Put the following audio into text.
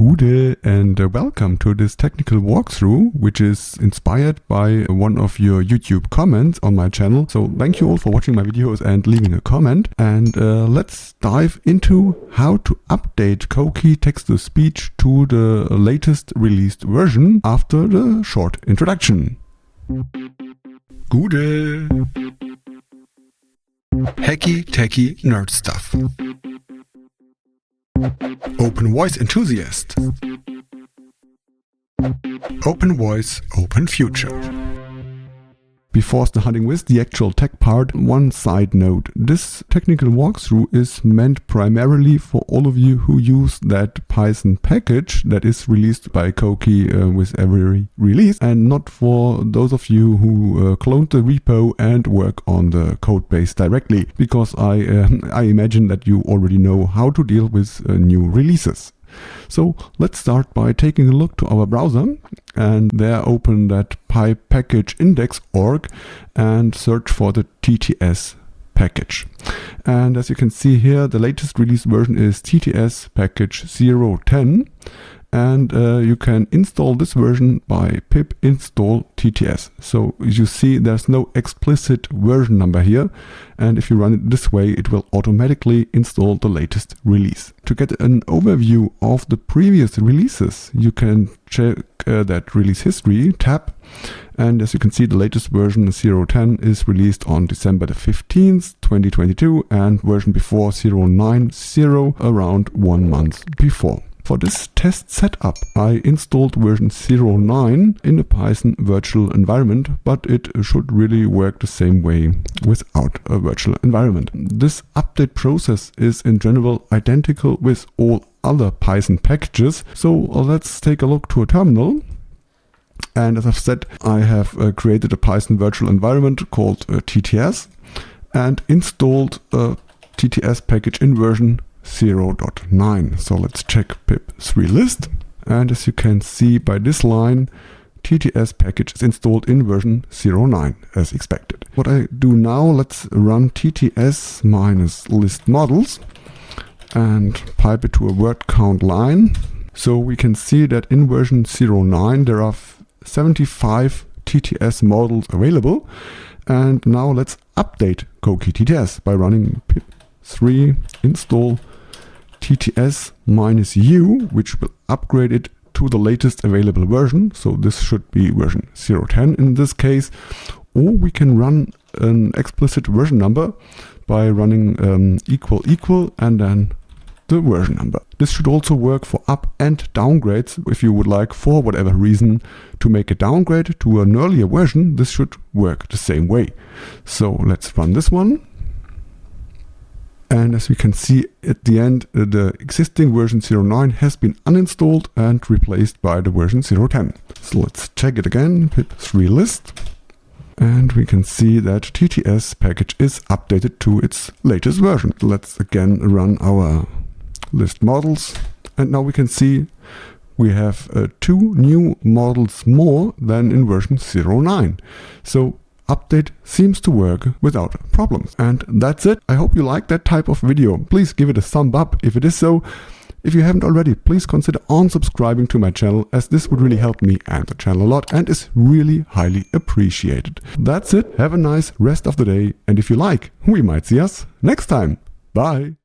Gude and welcome to this technical walkthrough, which is inspired by one of your YouTube comments on my channel. So thank you all for watching my videos and leaving a comment. And let's dive into how to update Coqui text-to-speech to the latest released version after the short introduction. Gude! Hacky techy nerd stuff. Open voice enthusiast. Open voice, open future. Before starting with the actual tech part, one side note. This technical walkthrough is meant primarily for all of you who use that Python package that is released by Coqui with every release, and not for those of you who cloned the repo and work on the code base directly, because I imagine that you already know how to deal with new releases. So let's start by taking a look to our browser and there open that pypackageindex.org and search for the TTS package. And as you can see here, the latest release version is TTS package 0.10, and you can install this version by pip install TTS. So you see there's no explicit version number here, and if you run it this way, it will automatically install the latest release. To get an overview of the previous releases, you can check that release history tab, and as you can see, the latest version 0.10 is released on December the 15th, 2022, and version before 0.90 around 1 month before. For this test setup, I installed version 0.9 in a Python virtual environment, but it should really work the same way without a virtual environment. This update process is in general identical with all other Python packages. So let's take a look to a terminal. And as I've said, I have created a Python virtual environment called TTS and installed a TTS package in version 0.9. So let's check pip3list, and as you can see by this line, TTS package is installed in version 0.9 as expected. What I do now, let's run TTS minus list models and pipe it to a word count line. So we can see that in version 0.9 there are 75 TTS models available. And now let's update Coqui TTS by running pip3 install TTS minus U, which will upgrade it to the latest available version. So this should be version 0.10 in this case. Or we can run an explicit version number by running equal and then the version number. This should also work for up and downgrades. If you would like, for whatever reason, to make a downgrade to an earlier version, this should work the same way. So let's run this one. And as we can see at the end, the existing version 0.9 has been uninstalled and replaced by the version 0.10. So let's check it again, pip3list. And we can see that TTS package is updated to its latest version. Let's again run our list models. And now we can see we have 2 new models more than in version 0.9. So update seems to work without problems. And that's it. I hope you like that type of video. Please give it a thumb up if it is so. If you haven't already, please consider unsubscribing to my channel, as this would really help me and the channel a lot and is really highly appreciated. That's it. Have a nice rest of the day. And if you like, we might see us next time. Bye.